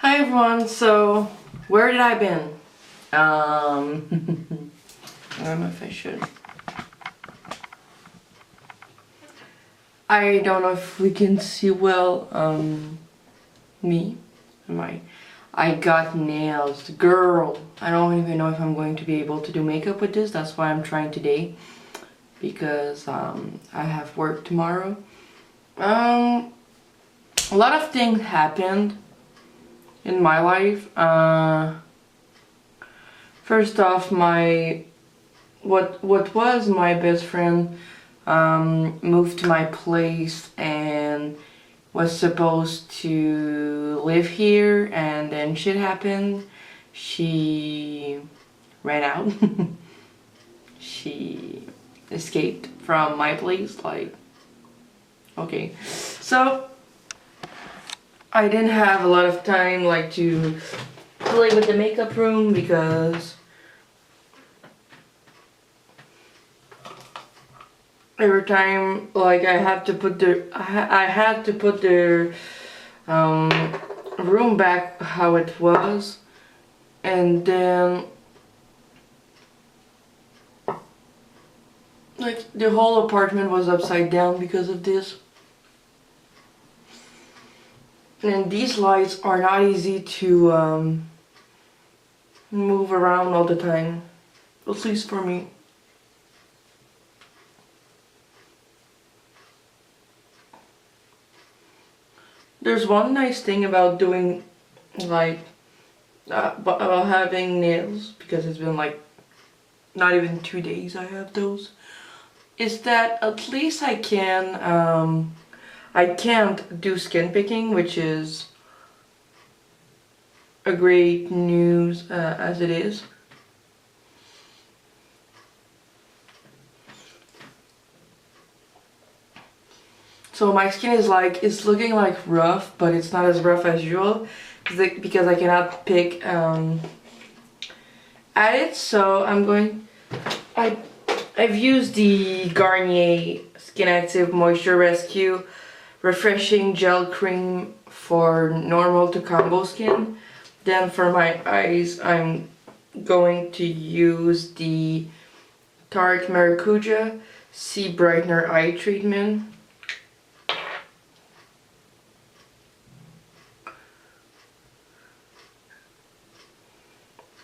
Hi everyone, so where did I been? I don't know if I should. I don't know if we can see well, me, I got nails, girl. I don't even know if I'm going to be able to do makeup with this, that's why I'm trying today, because, I have work tomorrow. A lot of things happened in my life. First off, what was my best friend moved to my place and was supposed to live here, and then shit happened. She ran out. She escaped from my place, like, okay. So I didn't have a lot of time like to play with the makeup room because every time like I had to put the room back how it was, and then like the whole apartment was upside down because of this. And these lights are not easy to move around all the time, at least for me. There's one nice thing about doing like about having nails, because it's been like not even 2 days I have those, is that at least I can't do skin picking, which is a great news as it is. So my skin is like, it's looking like rough, but it's not as rough as usual because I cannot pick at it. So I've used the Garnier Skin Active Moisture Rescue Refreshing Gel Cream for normal to combo skin. Then for my eyes, I'm going to use the Tarte Maracuja Sea Brightener Eye Treatment.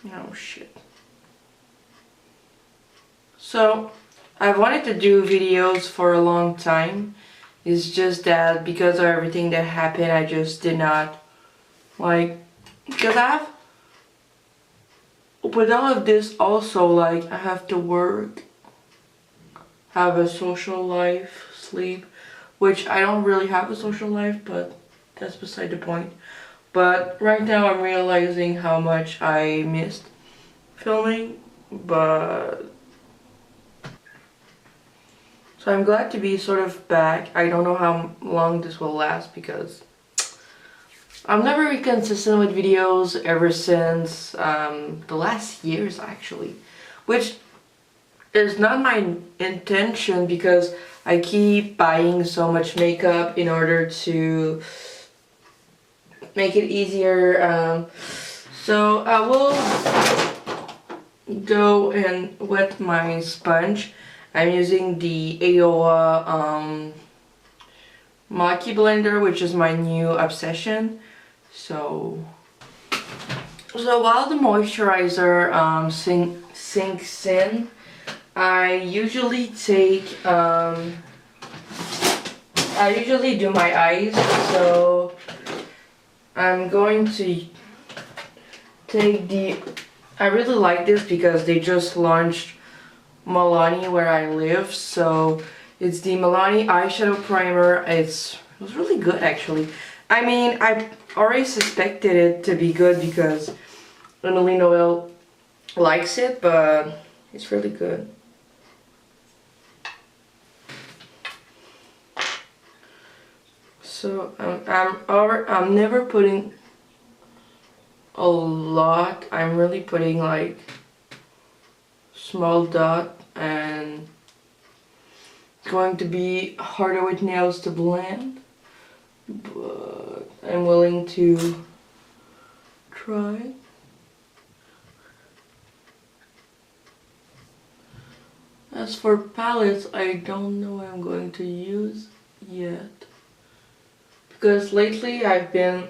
Oh shit. So I've wanted to do videos for a long time. It's just that because of everything that happened, I just did not like, because with all of this also, like, I have to work, have a social life, sleep, which I don't really have a social life, but that's beside the point. But right now I'm realizing how much I missed filming, but so I'm glad to be sort of back. I don't know how long this will last because I'm never really consistent with videos ever since the last years actually, which is not my intention because I keep buying so much makeup in order to make it easier. So I will go and wet my sponge. I'm using the AOA Maki blender, which is my new obsession. So while the moisturizer sinks in, I usually do my eyes. So I'm going to take I really like this because they just launched Milani where I live, so it's the Milani eyeshadow primer. It was really good actually. I mean, I already suspected it to be good because Emily Noel likes it, but it's really good. So I'm never putting a lot. I'm really putting like small dot, and it's going to be harder with nails to blend, but I'm willing to try. As for palettes, I don't know what I'm going to use yet. Because lately I've been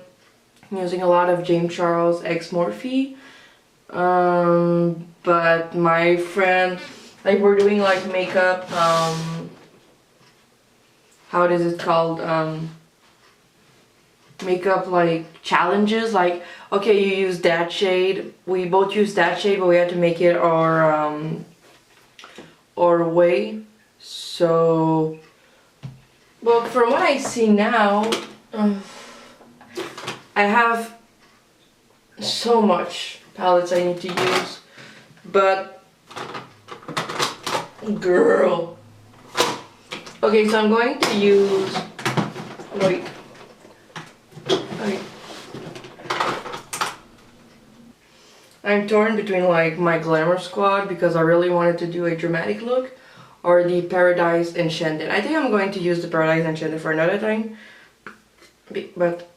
using a lot of James Charles X Morphe. But my friend, like we're doing like makeup, how is it called? Makeup like challenges, like okay, you use that shade, we both use that shade, but we had to make it our way. So well, from what I see now, I have so much palettes I need to use, but girl, okay, so I'm going to use, wait. I'm torn between like my Glamour Squad, because I really wanted to do a dramatic look, or the Paradise Enchanted. I think I'm going to use the Paradise Enchanted for another time, but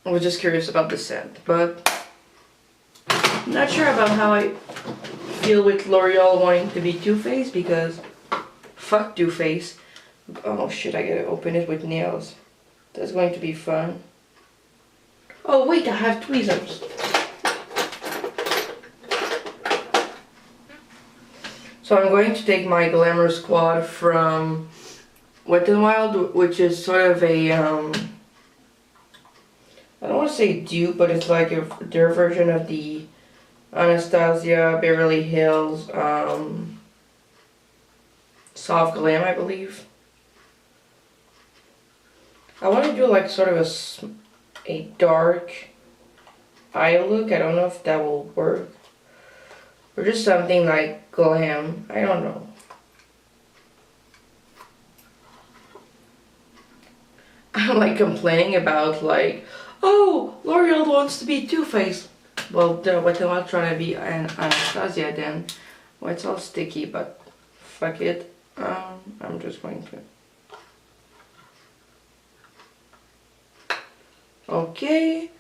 I was just curious about the scent. But I'm not sure about how I feel with L'Oreal wanting to be Too Faced, because fuck Too Faced. Oh shit, I gotta open it with nails. That's going to be fun. Oh wait, I have tweezers. So I'm going to take my Glamour Squad from Wet n Wild, which is sort of a, I don't want to say dupe, but it's like their version of the Anastasia Beverly Hills Soft Glam, I believe. I want to do like sort of a dark eye look. I don't know if that will work. Or just something like glam. I don't know. I'm like complaining about like, oh, L'Oreal wants to be Too Faced. Well, what am I trying to be Anastasia then? Well, it's all sticky, but fuck it. I'm just going to. Okay.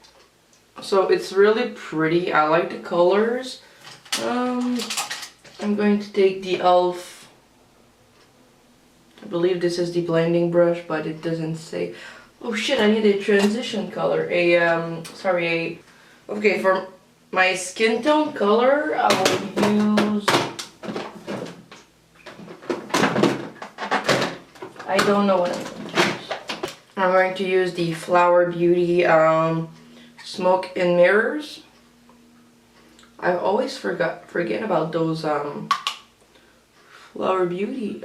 So it's really pretty. I like the colors. I'm going to take the e.l.f. I believe this is the blending brush, but it doesn't say. Oh shit, I need a transition color. Okay, for my skin tone color, I will use, I don't know what I'm going to use. I'm going to use the Flower Beauty Smoke and Mirrors. I always forget about those Flower Beauty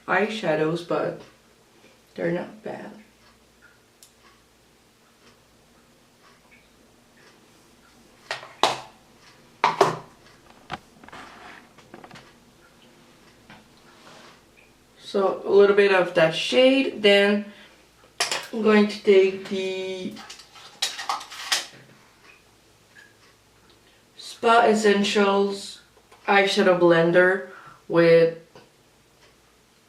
eyeshadows, but they're not bad. So a little bit of that shade, then I'm going to take the Spa Essentials eyeshadow blender with,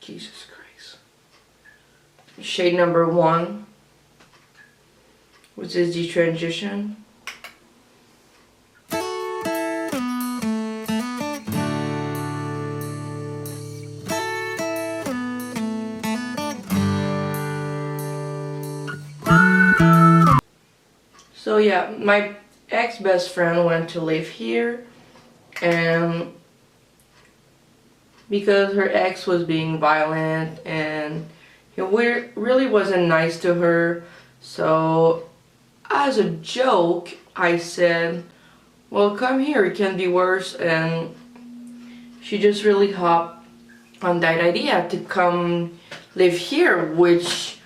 Jesus Christ, shade number 1, which is the Transition. So yeah, my ex-best friend went to live here, and because her ex was being violent and he really wasn't nice to her, so as a joke I said, well, come here, it can be worse, and she just really hopped on that idea to come live here, which,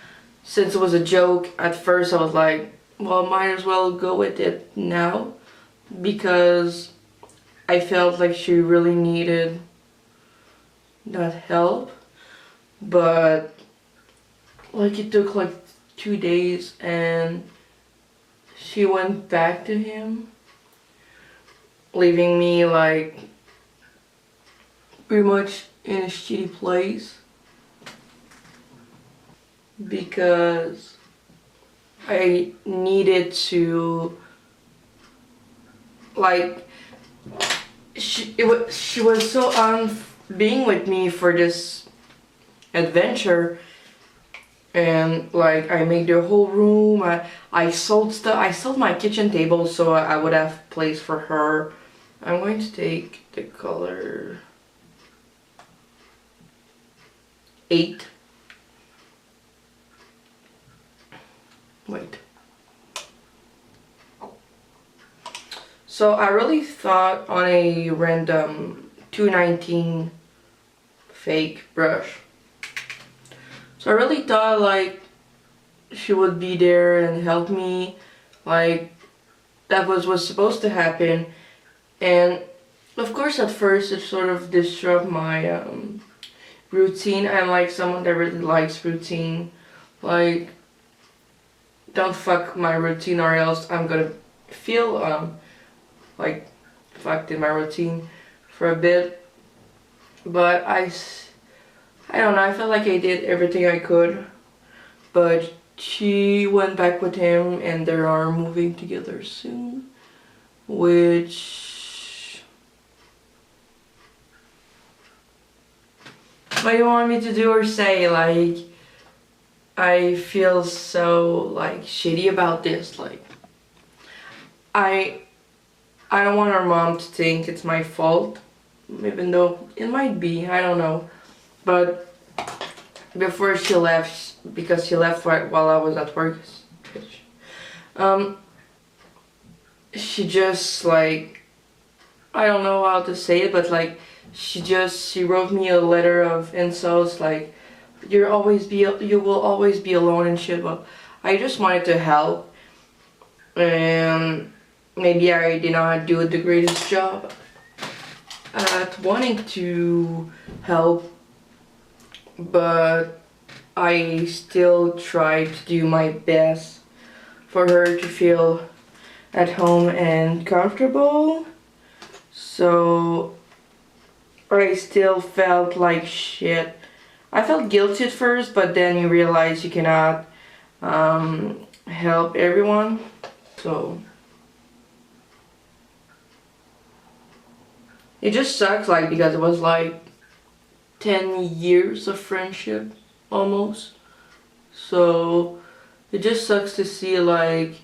since it was a joke at first, I was like, well, might as well go with it now, because I felt like she really needed that help. But like it took like 2 days and she went back to him, leaving me like pretty much in a shitty place, because I needed to like she was so on being with me for this adventure, and like I made the whole room. I sold stuff. I sold my kitchen table so I would have place for her. I'm going to take the color 8. Wait. So I really thought on a random 219 fake brush. So I really thought like she would be there and help me, like that was supposed to happen. And of course at first it sort of disrupted my routine. I'm like someone that really likes routine. Like, don't fuck my routine or else I'm gonna feel like fucked in my routine for a bit. But I don't know, I felt like I did everything I could. But she went back with him and they are moving together soon. Which... what do you want me to do or say? Like, I feel so like shitty about this. Like, I don't want her mom to think it's my fault, even though it might be, I don't know. But before she left, because she left right while I was at work, she just like, I don't know how to say it, but like she wrote me a letter of insults like, you will always be alone and shit. Well, I just wanted to help, and maybe I did not do the greatest job at wanting to help, but I still tried to do my best for her to feel at home and comfortable. So I still felt like shit. I felt guilty at first, but then you realize you cannot help everyone. So it just sucks, like, because it was like 10 years of friendship almost. So it just sucks to see like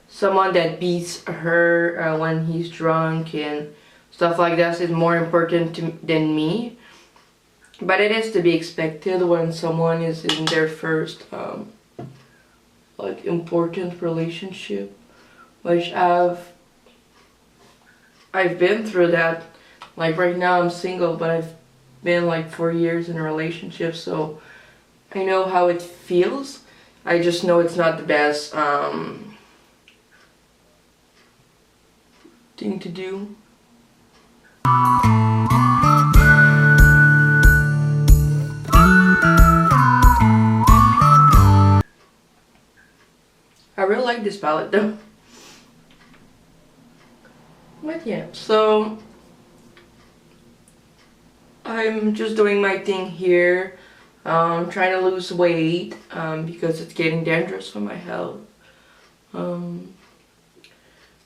someone that beats her when he's drunk and stuff like that is more important than me. But it is to be expected when someone is in their first like important relationship, which I've been through that. Like right now I'm single, but I've been like 4 years in a relationship, so I know how it feels. I just know it's not the best thing to do. I really like this palette though. But yeah, so I'm just doing my thing here. Trying to lose weight because it's getting dangerous for my health.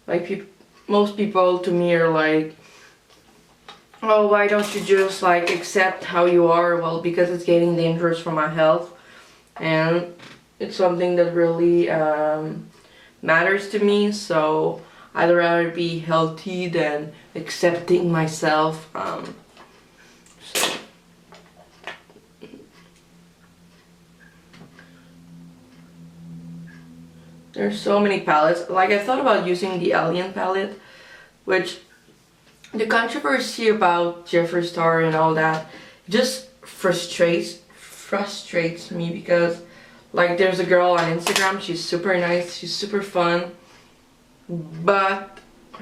Like most people to me are like, oh, why don't you just like accept how you are? Well, because it's getting dangerous for my health, and it's something that really matters to me. So I'd rather be healthy than accepting myself. So. There's so many palettes. Like, I thought about using the Alien palette, which the controversy about Jeffree Star and all that just frustrates me, because like there's a girl on Instagram, she's super nice, she's super fun, but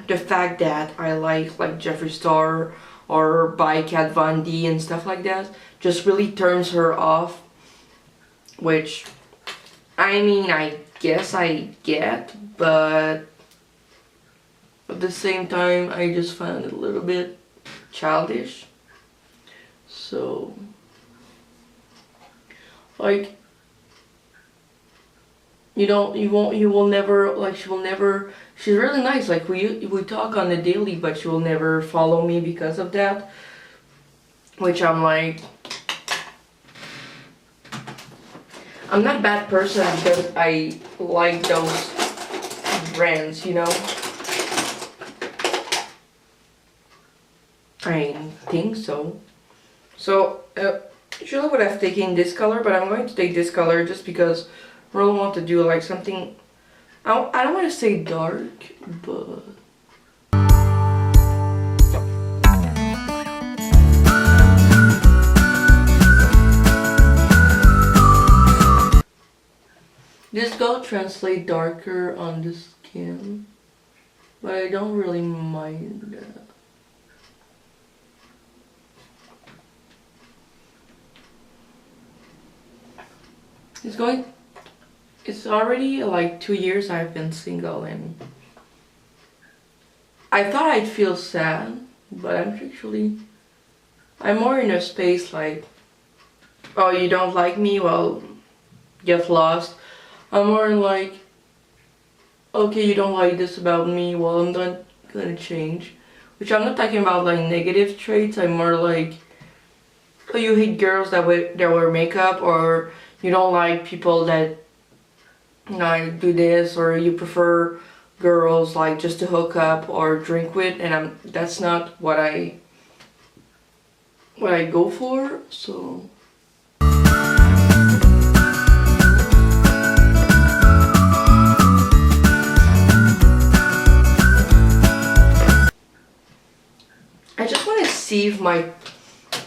the fact that I like Jeffree Star or by Kat Von D and stuff like that just really turns her off, which I mean, I guess I get, but at the same time I just find it a little bit childish. So like you will never, like, she will never, she's really nice, like we talk on the daily, but she will never follow me because of that, which I'm like, I'm not a bad person because I like those brands, you know. I think so. So usually would have taken this color, but I'm going to take this color just because I really want to do like something, I don't want to say dark, but this will translate darker on the skin, but I don't really mind that. It's already like 2 years I've been single, and I thought I'd feel sad, but I'm more in a space like, oh, you don't like me? Well, get lost. I'm more like, okay, you don't like this about me? Well, I'm not gonna change. Which I'm not talking about like negative traits, I'm more like, oh, you hate girls that wear makeup, or you don't like people that, you know, do this, or you prefer girls like just to hook up or drink with, and that's not what I go for, so. I just want to see if my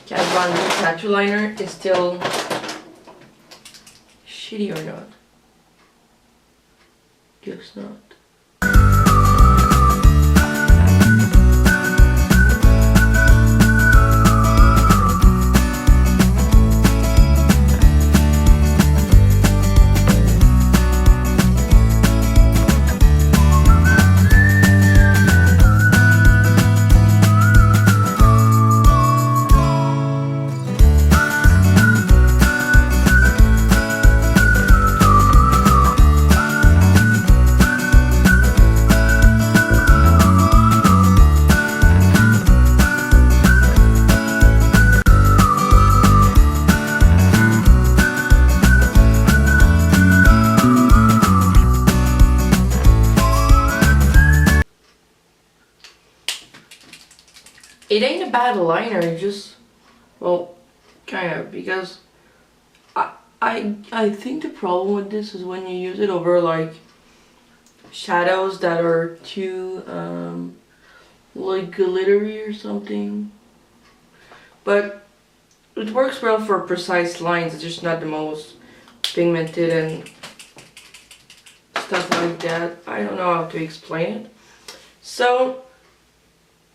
Kat Von D tattoo liner is still shitty or not. Guess not. It ain't a bad liner, it just, well, kind of, because I think the problem with this is when you use it over like shadows that are too like glittery or something. But it works well for precise lines, it's just not the most pigmented and stuff like that. I don't know how to explain it. So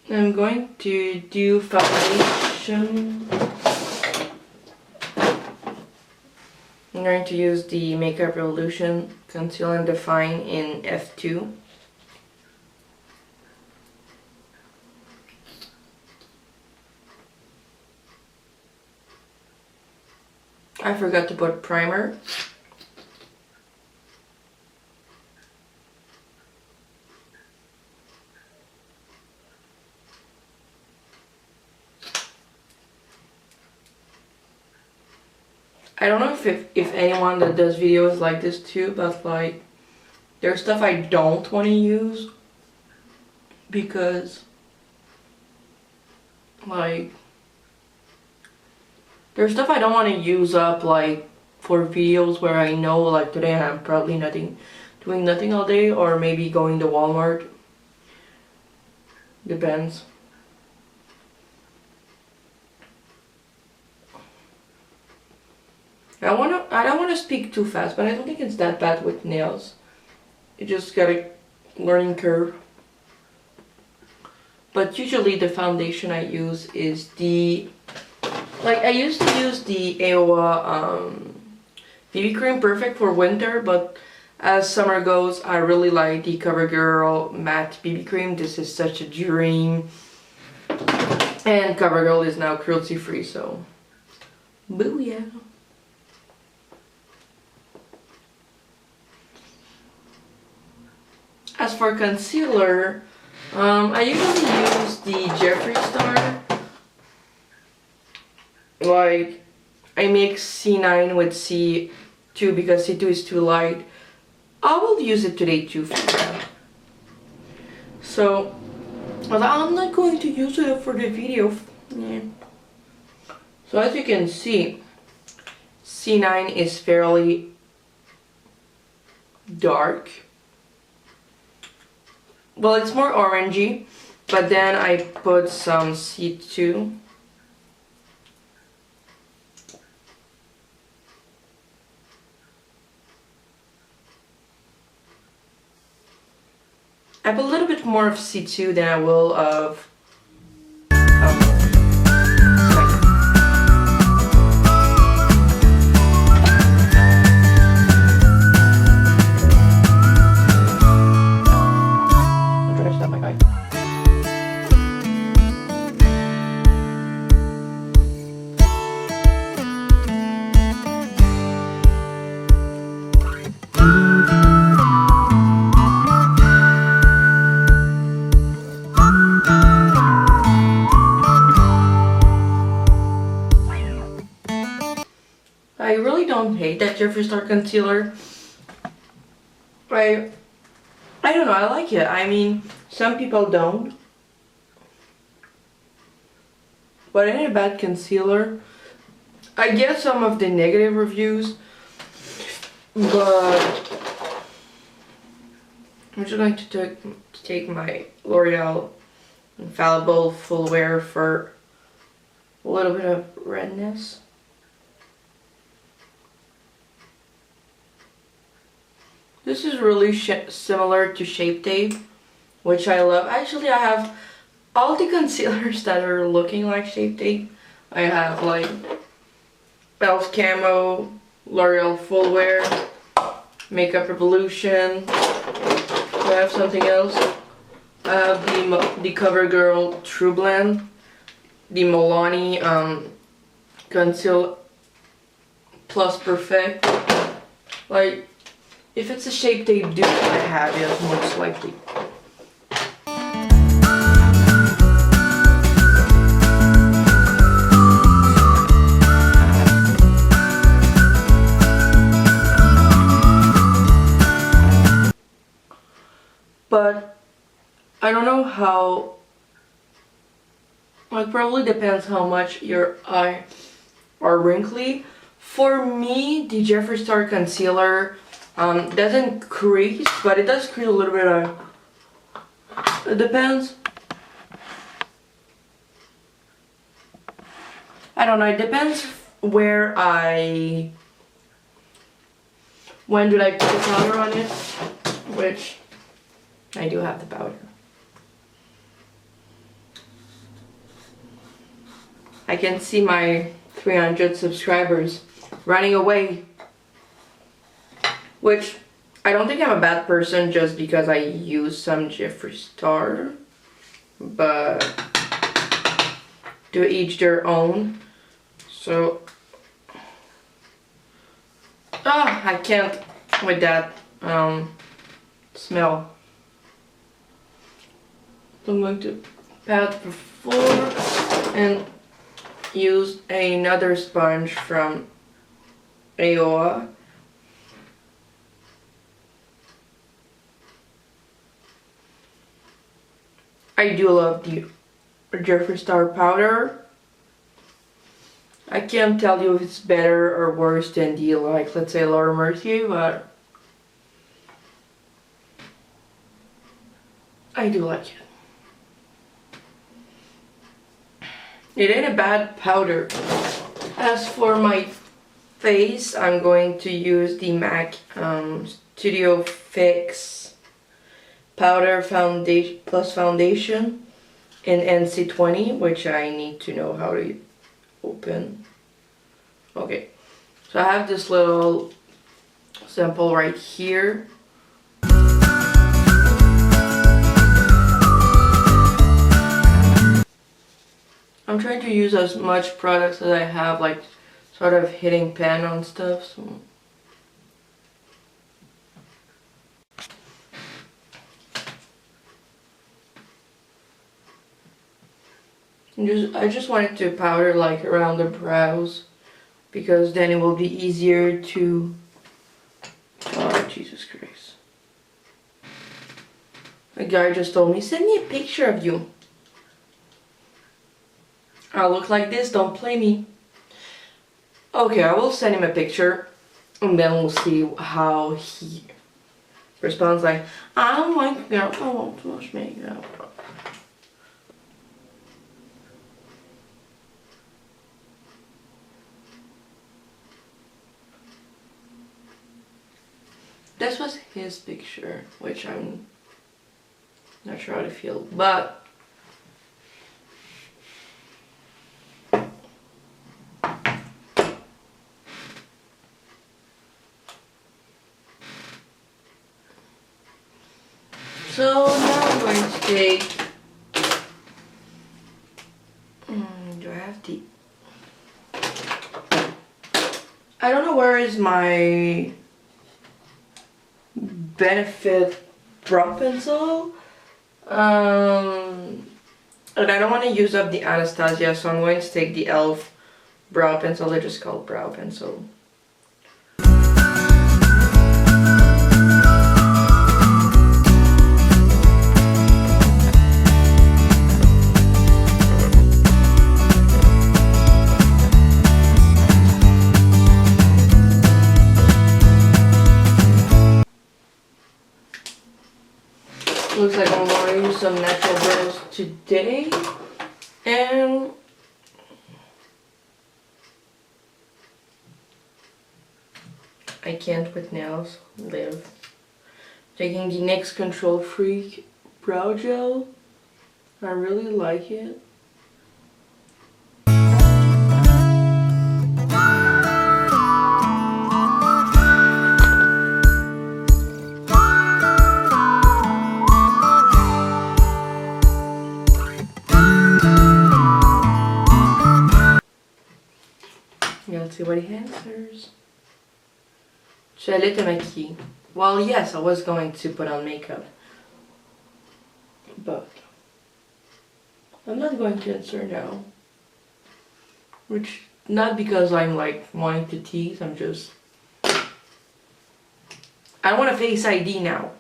I'm going to do foundation. I'm going to use the Makeup Revolution Conceal and Define in F2. I forgot to put primer. I don't know if anyone that does videos like this too, but like there's stuff I don't want to use because like there's stuff I don't want to use up like for videos where I know like today I'm probably doing nothing all day, or maybe going to Walmart. Depends. I don't wanna speak too fast, but I don't think it's that bad with nails. You just got a learning curve. But usually the foundation I use is I used to use the AOA BB cream, perfect for winter, but as summer goes, I really like the CoverGirl matte BB cream. This is such a dream. And CoverGirl is now cruelty free, so booyah. As for concealer, I usually use the Jeffree Star. Like, I mix C9 with C2 because C2 is too light. I will use it today too for that. So, but I'm not going to use it for the video. Yeah. So as you can see, C9 is fairly dark. Well, it's more orangey, but then I put some C2. I put a little bit more of C2 than I will of I really don't hate that Jeffree Star concealer. I don't know, I like it. I mean, some people don't. But it ain't a bad concealer. I get some of the negative reviews, but I'm just going to take my L'Oreal Infallible Full Wear for a little bit of redness. This is really similar to Shape Tape, which I love. Actually, I have all the concealers that are looking like Shape Tape. I have like Elf Camo, L'Oreal Full Wear, Makeup Revolution. Do I have something else? I have the CoverGirl True Blend, the Milani Conceal Plus Perfect. Like, if it's a Shape Tape dupe, I have it most likely. But I don't know how, like, probably depends how much your eye are wrinkly. For me, the Jeffree Star concealer doesn't crease, but it does crease a little bit. It depends. I don't know, it depends when did I put the powder on it, which I do have the powder. I can see my 300 subscribers running away. Which, I don't think I'm a bad person just because I use some Jeffree Star. But, to each their own. So, I can't with that smell. So I'm going to pat before and use another sponge from AOA. I do love the Jeffree Star powder. I can't tell you if it's better or worse than the, like, let's say Laura Mercier, but I do like it. It ain't a bad powder. As for my face, I'm going to use the MAC Studio Fix Powder Foundation in NC20, which I need to know how to open. Okay, so I have this little sample right here. I'm trying to use as much products as I have, like sort of hitting pan on stuff. So. I just wanted to powder like around the brows because then it will be easier to. Oh, Jesus Christ. A guy just told me, send me a picture of you. I look like this, don't play me. Okay, I will send him a picture and then we'll see how he responds. Like, I don't like girls, I want to wash makeup. This was his picture, which I'm not sure how to feel, but so now I'm going to take. Do I have the? I don't know where is my Benefit brow pencil. And I don't want to use up the Anastasia, so I'm going to take the e.l.f. brow pencil. They're just called brow pencil. Looks like I'm going to use some natural brows today, and I can't with nails live. Taking the NYX Control Freak brow gel. I really like it. Yeah, let's see what he answers. Je suis allée te maquiller. Well, yes, I was going to put on makeup, but I'm not going to answer now. Which, not because I'm like wanting to tease, I'm just, I want a Face ID now.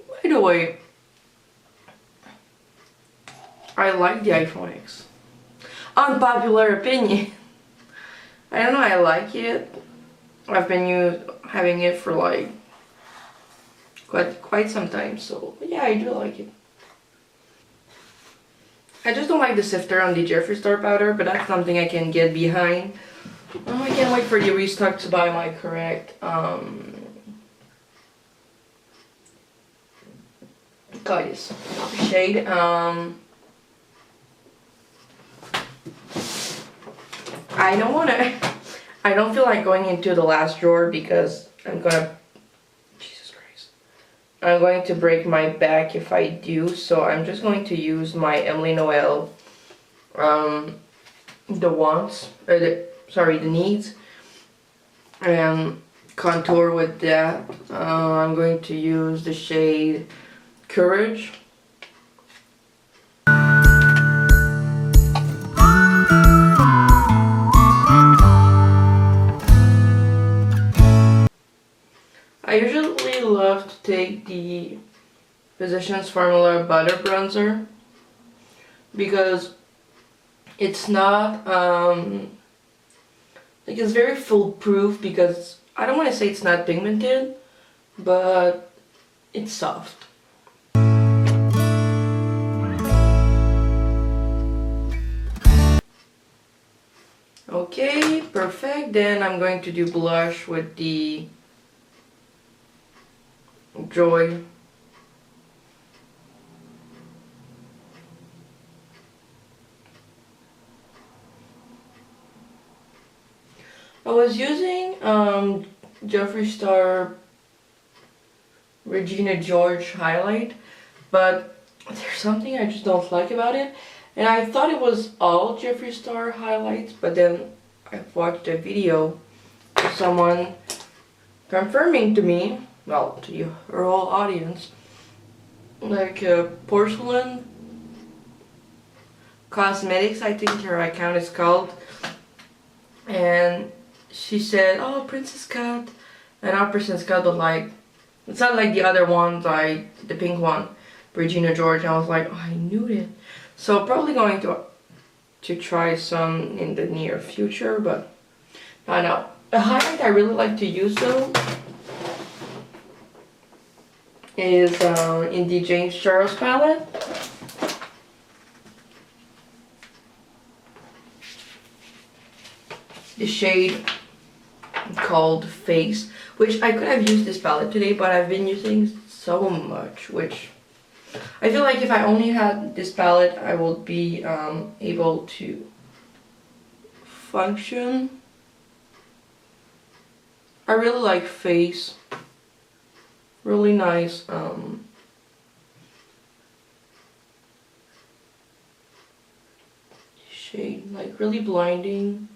By the way, I like the iPhone X. Unpopular opinion. I don't know, I like it. I've been having it for like quite some time, so yeah, I do like it. I just don't like the sifter on the Jeffree Star powder, but that's something I can get behind. I can't wait for the restock to buy my correct guys, shade. I don't feel like going into the last drawer because Jesus Christ, I'm going to break my back if I do, so I'm just going to use my Emily Noel, the needs, and contour with that. I'm going to use the shade Courage. I usually love to take the Physicians Formula Butter Bronzer because it's not, like it's very foolproof because I don't want to say it's not pigmented, but it's soft. Okay, perfect. Then I'm going to do blush with the Joy. I was using Jeffree Star Regina George highlight, but there's something I just don't like about it. And I thought it was all Jeffree Star highlights, but then I watched a video of someone confirming to me, well, to your whole audience, like porcelain cosmetics, I think her account is called. And she said, oh, Princess Cut. And not Princess Cut, but like, it's not like the other ones, like the pink one, Regina George. I was like, oh, I knew it. So probably going to try some in the near future, but I know. A highlight I really like to use though is in the James Charles palette. The shade called Face, which I could have used this palette today, but I've been using so much, which I feel like if I only had this palette, I would be able to function. I really like Face. Really nice. Shade, like really blinding.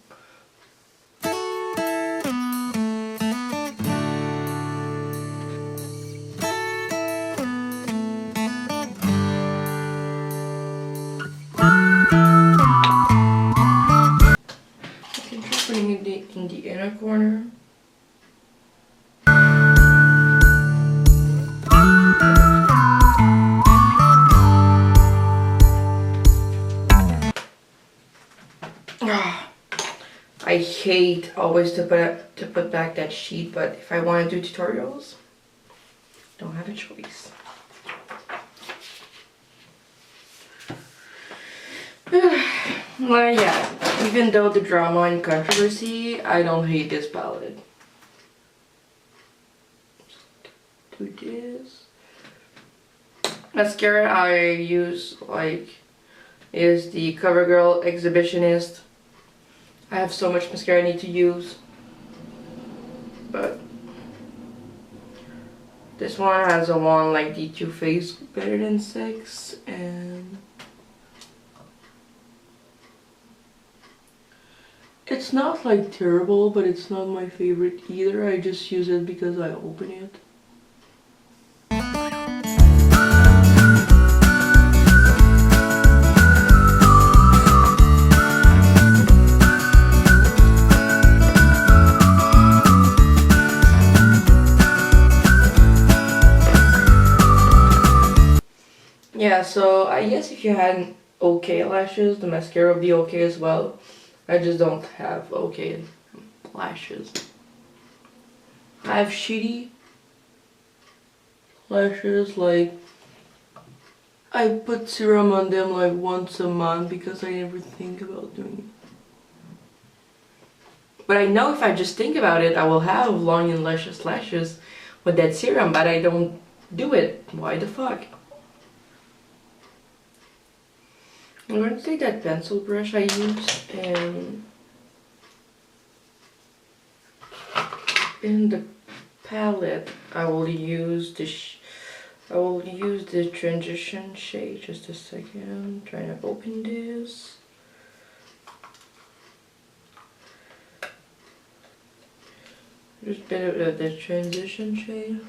In the inner corner. I hate always to put back that sheet, but if I want to do tutorials, don't have a choice. Well, yeah, even though the drama and controversy, I don't hate this palette. Do this. Mascara I use is the CoverGirl Exhibitionist. I have so much mascara I need to use, but this one has a one like the Too Faced Better Than Sex, and it's not like terrible, but it's not my favorite either. I just use it because I open it. Yeah, so I guess if you had okay lashes, the mascara would be okay as well. I just don't have okay lashes. I have shitty lashes, like I put serum on them like once a month because I never think about doing it. But I know if I just think about it, I will have long and luscious lashes with that serum, but I don't do it. Why the fuck? I'm going to take that pencil brush I used, and in the palette I will use the transition shade. Just a second, trying to open this. Just a bit of the transition shade.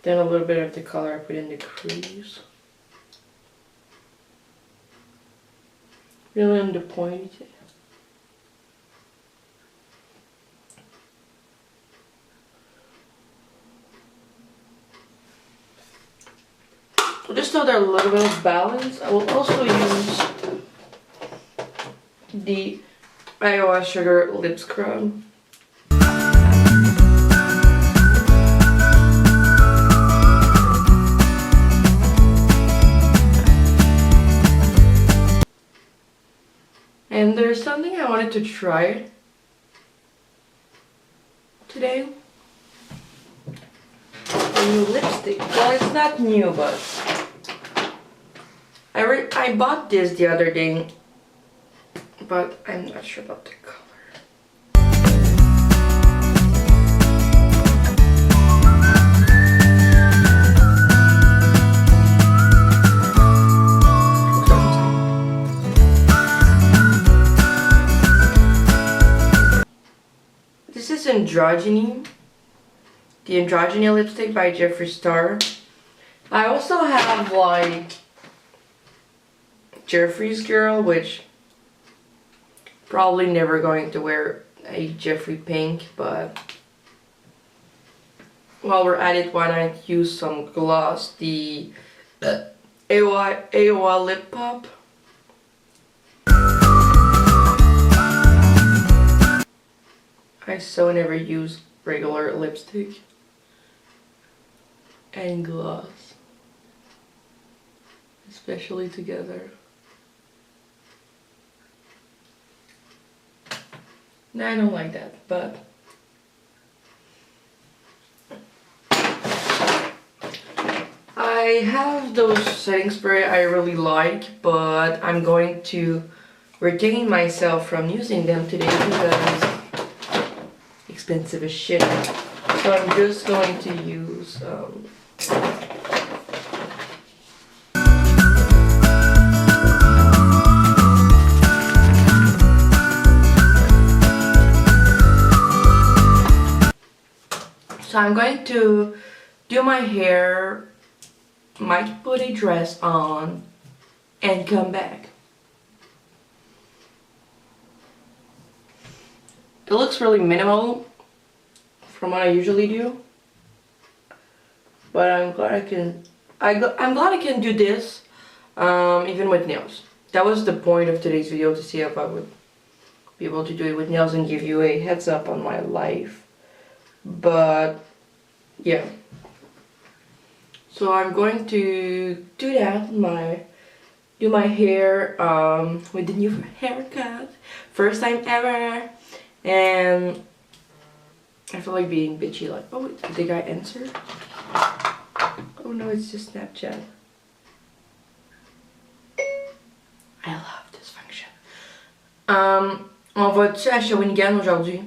Then a little bit of the color I put in the crease. Really on the pointy. Just so there's a little bit of balance, I will also use the iOS Sugar Lip Scrub. And there's something I wanted to try today. A new lipstick. Well, it's not new, but I bought this the other day, but I'm not sure about the color. Androgyny. The Androgyny lipstick by Jeffree Star. I also have like Jeffree's Girl, which probably never going to wear a Jeffree pink, but while we're at it, why not use some gloss? The AOA Lip Pop. I so never use regular lipstick and gloss, especially together. No, I don't like that, but I have those setting spray I really like, but I'm going to retain myself from using them today because expensive as shit. So I'm just going to use so I'm going to do my hair, might put a dress on, and come back. It looks really minimal from what I usually do, but I'm glad I'm glad I can do this even with nails. That was the point of today's video, to see if I would be able to do it with nails and give you a heads up on my life. But yeah, so I'm going to do that, do my hair with the new haircut, first time ever, and I feel like being bitchy, like, oh, did the guy answer? Oh no, it's just Snapchat. I love this function. On va-tu à Shawinigan aujourd'hui?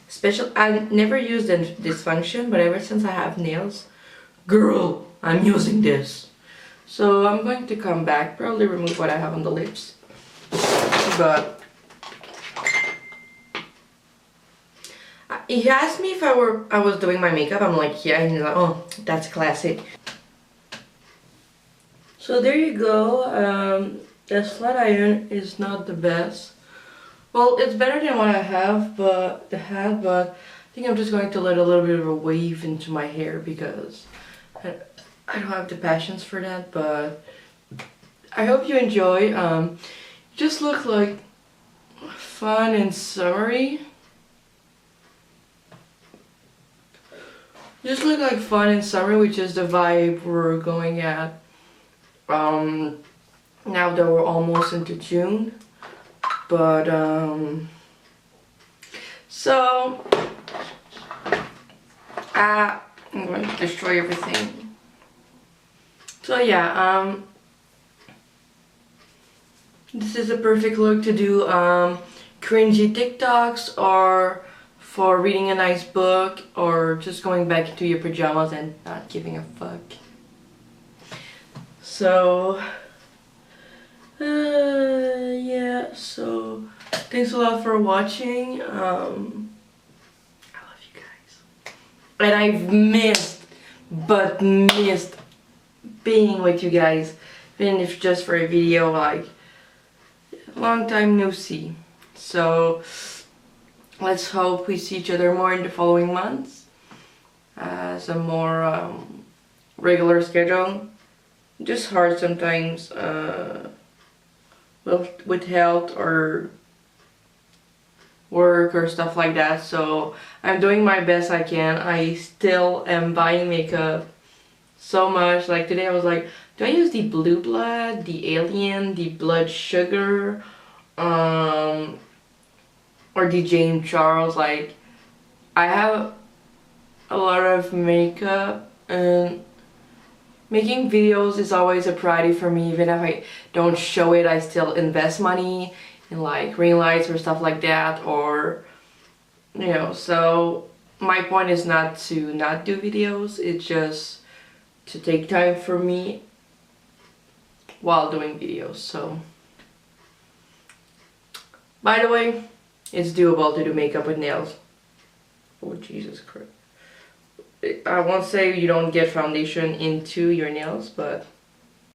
Special, I never used this function, but ever since I have nails, girl, I'm using this. So I'm going to come back, probably remove what I have on the lips. But he asked me if I was doing my makeup. I'm like, yeah, and he's like, oh, that's classic. So there you go. The flat iron is not the best. Well, it's better than what I have, but I think I'm just going to let a little bit of a wave into my hair because I don't have the passions for that. But I hope you enjoy. Just look like fun and summery. Just look like fun and summery, which is the vibe we're going at. Now that we're almost into June. But so I'm going to destroy everything. So yeah, this is a perfect look to do cringy TikToks, or for reading a nice book, or just going back into your pajamas and not giving a fuck. So yeah, so thanks a lot for watching. I love you guys. And I've missed being with you guys, even if just for a video, like, long time no see. So let's hope we see each other more in the following months as a more regular schedule. Just hard sometimes with health or work or stuff like that, so I'm doing my best I can. I still am buying makeup so much. Like today I was like, do I use the Blue Blood, the Alien, the Blood Sugar, or the James Charles? Like, I have a lot of makeup, and making videos is always a priority for me. Even if I don't show it, I still invest money in like ring lights or stuff like that, or you know. So my point is not to not do videos, it's just to take time for me while doing videos. So, by the way, it's doable to do makeup with nails. Oh, Jesus Christ. I won't say you don't get foundation into your nails, but